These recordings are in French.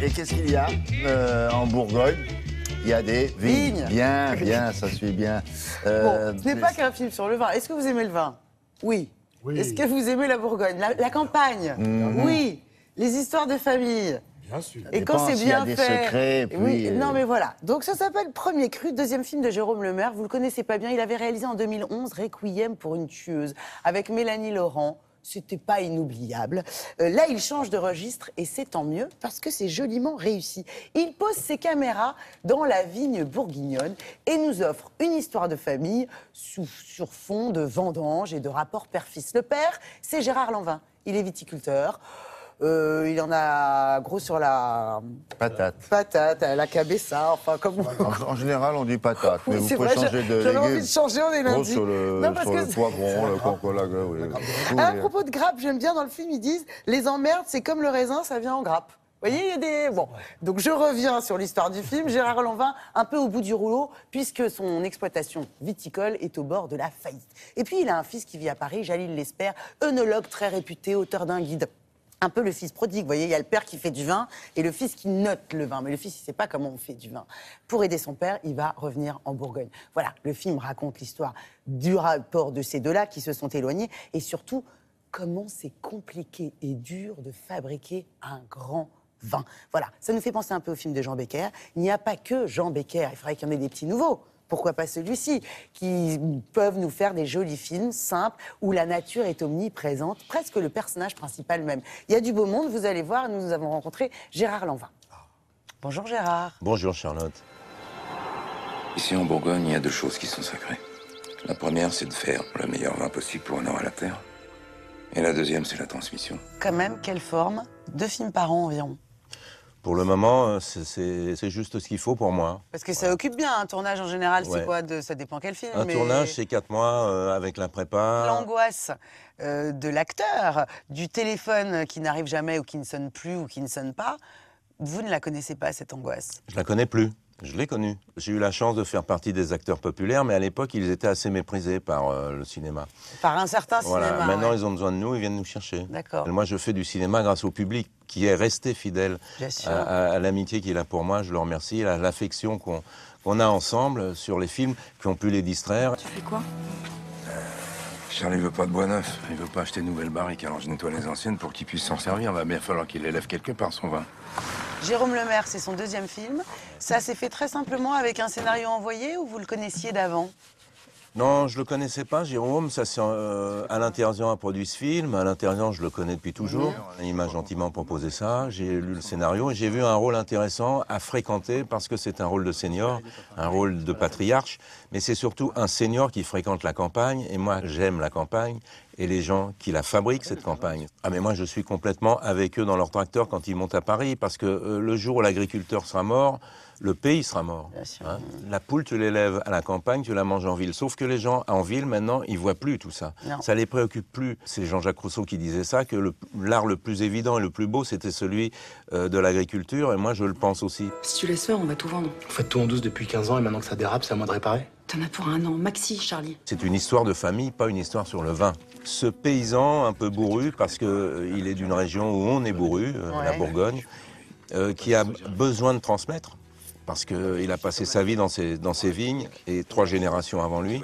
Et qu'est-ce qu'il y a en Bourgogne? Il y a des vignes. Vignes. Bien, ça suit bien. Bon, ce n'est pas qu'un film sur le vin. Est-ce que vous aimez le vin? Oui. Oui. Est-ce que vous aimez la Bourgogne? La campagne? Oui. Les histoires de famille? Bien sûr. Et dépend quand c'est s'il y a bien des fait. secrets, puis, Oui, non mais voilà. Donc ça s'appelle Premier Cru, deuxième film de Jérôme Lemaire. Vous le connaissez pas bien. Il avait réalisé en 2011 Requiem pour une tueuse avec Mélanie Laurent. C'était pas inoubliable. Là, il change de registre et c'est tant mieux parce que c'est joliment réussi. Il pose ses caméras dans la vigne bourguignonne et nous offre une histoire de famille sur fond de vendanges et de rapports père-fils. Le père, c'est Gérard Lanvin. Il est viticulteur. Il en a gros sur la patate. la cabessa, enfin comme En général, on dit patate, mais Oui, vous c'est pouvez vrai, changer de j'avais envie légumes. de changer, on est Gros lundi. sur le, Non, parce sur le que- poivron, le concombre, oui. À propos de grappes, j'aime bien dans le film, ils disent les emmerdes, c'est comme le raisin, ça vient en grappe. Vous voyez, il y a des... Bon, donc je reviens sur l'histoire du film. Gérard Lanvin, un peu au bout du rouleau, puisque son exploitation viticole est au bord de la faillite. Et puis, il a un fils qui vit à Paris, Jalil Lesper, œnologue très réputé, auteur d'un guide. Un peu le fils prodigue, vous voyez, il y a le père qui fait du vin et le fils qui note le vin. Mais le fils, il ne sait pas comment on fait du vin. Pour aider son père, il va revenir en Bourgogne. Voilà, le film raconte l'histoire du rapport de ces deux-là qui se sont éloignés et surtout, comment c'est compliqué et dur de fabriquer un grand vin. Voilà, ça nous fait penser un peu au film de Jean Becker. Il n'y a pas que Jean Becker, il faudrait qu'il y en ait des petits nouveaux. Pourquoi pas celui-ci, qui peuvent nous faire des jolis films simples où la nature est omniprésente, presque le personnage principal même. Il y a du beau monde, vous allez voir, nous avons rencontré Gérard Lanvin. Bonjour Gérard. Bonjour Charlotte. Ici en Bourgogne, il y a deux choses qui sont sacrées. La première, c'est de faire le meilleur vin possible pour honorer la terre. Et la deuxième, c'est la transmission. Quand même, quelle forme? 2 films par an environ. Pour le moment, c'est juste ce qu'il faut pour moi. Parce que ça occupe bien un tournage en général, c'est Ouais. quoi ça dépend quel film. Un mais tournage, c'est 4 mois avec la prépa. l'angoisse de l'acteur, du téléphone qui n'arrive jamais ou qui ne sonne plus ou qui ne sonne pas, vous ne la connaissez pas cette angoisse. Je la connais plus. Je l'ai connue. J'ai eu la chance de faire partie des acteurs populaires, mais à l'époque, ils étaient assez méprisés par le cinéma. Par un certain Voilà. cinéma. Maintenant, ouais. ils ont besoin de nous, ils viennent nous chercher. D'accord. Et moi, je fais du cinéma grâce au public qui est resté fidèle Bien sûr. à l'amitié qu'il a pour moi. Je le remercie, à l'affection qu'on a ensemble sur les films qui ont pu les distraire. Tu fais quoi? Charlie veut pas de bois neuf. Il veut pas acheter de nouvelles barriques, alors je nettoie les anciennes pour qu'il puisse s'en servir. Va bien falloir qu'il élève quelque part son vin. Jérôme Lemaire, c'est son 2e film. Ça s'est fait très simplement avec un scénario envoyé ou vous le connaissiez d'avant? Non, je le connaissais pas, Jérôme. Ça, c'est Alain Terzian a produit ce film. Alain Terzian, je le connais depuis toujours. Il m'a gentiment proposé ça. J'ai lu le scénario et j'ai vu un rôle intéressant à fréquenter parce que c'est un rôle de senior, un rôle de patriarche. Mais c'est surtout un senior qui fréquente la campagne. Et moi, j'aime la campagne et les gens qui la fabriquent, cette campagne. Ah, mais moi, je suis complètement avec eux dans leur tracteur quand ils montent à Paris parce que le jour où l'agriculteur sera mort, le pays sera mort. Bien sûr. Hein. La poule, tu l'élèves à la campagne, tu la manges en ville. Sauf que les gens en ville, maintenant, ils voient plus tout ça. Non. Ça les préoccupe plus. C'est Jean-Jacques Rousseau qui disait ça, que l'art le plus évident et le plus beau, c'était celui de l'agriculture. Et moi, je le pense aussi. Si tu laisses faire, on va tout vendre. Vous faites tout en douce depuis 15 ans et maintenant que ça dérape, c'est à moi de réparer. T'en as pour 1 an, maxi, Charlie. C'est une histoire de famille, pas une histoire sur le vin. Ce paysan un peu bourru, parce qu'il est d'une région où on est bourru, la Ouais. Bourgogne, qui a besoin de transmettre, parce qu'il a passé sa vie dans ses vignes, et 3 générations avant lui.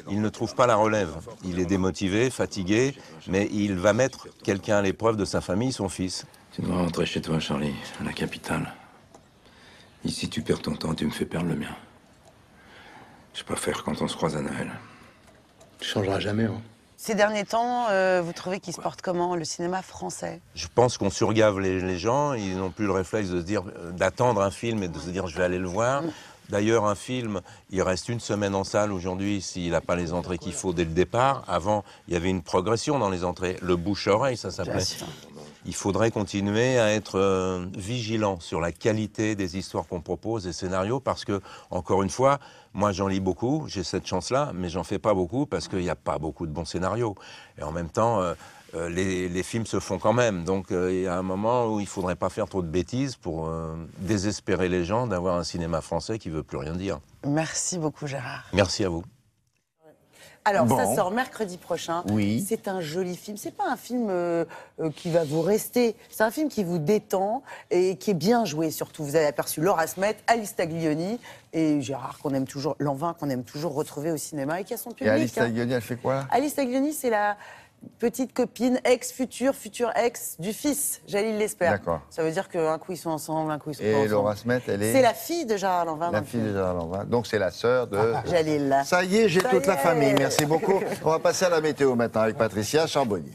Il ne trouve pas la relève. Il est démotivé, fatigué, mais il va mettre quelqu'un à l'épreuve de sa famille, son fils. Tu dois rentrer chez toi, Charlie, à la capitale. Ici, tu perds ton temps, tu me fais perdre le mien. Je préfère quand on se croise à Noël. Tu changeras jamais, hein. Ces derniers temps, vous trouvez qu'il se porte comment, le cinéma français? Je pense qu'on surgave les gens. Ils n'ont plus le réflexe de se dire, d'attendre un film et de se dire je vais aller le voir. D'ailleurs, un film, il reste 1 semaine en salle aujourd'hui s'il n'a pas les entrées qu'il faut dès le départ. Avant, il y avait une progression dans les entrées. Le bouche-oreille, ça s'appelait. Bien sûr. Il faudrait continuer à être vigilant sur la qualité des histoires qu'on propose, des scénarios, parce que, encore une fois, moi j'en lis beaucoup, j'ai cette chance-là, mais j'en fais pas beaucoup parce qu'il n'y a pas beaucoup de bons scénarios. Et en même temps, les films se font quand même. Donc il y a un moment où il ne faudrait pas faire trop de bêtises pour désespérer les gens d'avoir un cinéma français qui ne veut plus rien dire. Merci beaucoup Gérard. Merci à vous. Alors, Bon. ça sort mercredi prochain. Oui. C'est un joli film. C'est pas un film qui va vous rester. C'est un film qui vous détend et qui est bien joué, surtout. Vous avez aperçu Laura Smet, Alice Taglioni et Gérard, qu'on aime toujours, Lanvin, qu'on aime toujours retrouver au cinéma et qui a son public. Et Alice hein. Taglioni, elle fait quoi? Alice Taglioni, c'est la petite copine, future ex du fils, Jalil l'espère. D'accord. Ça veut dire qu'un coup ils sont ensemble, un coup ils sont pas Et ensemble. Laura Smet, elle est C'est la fille de Gérard Lanvin. dans la le fille film. de Gérard Lanvin. Donc c'est la sœur de... Jalil. Ça y est, j'ai Ça toute y la est. famille. Merci beaucoup. On va passer à la météo maintenant avec Patricia Charbonnier.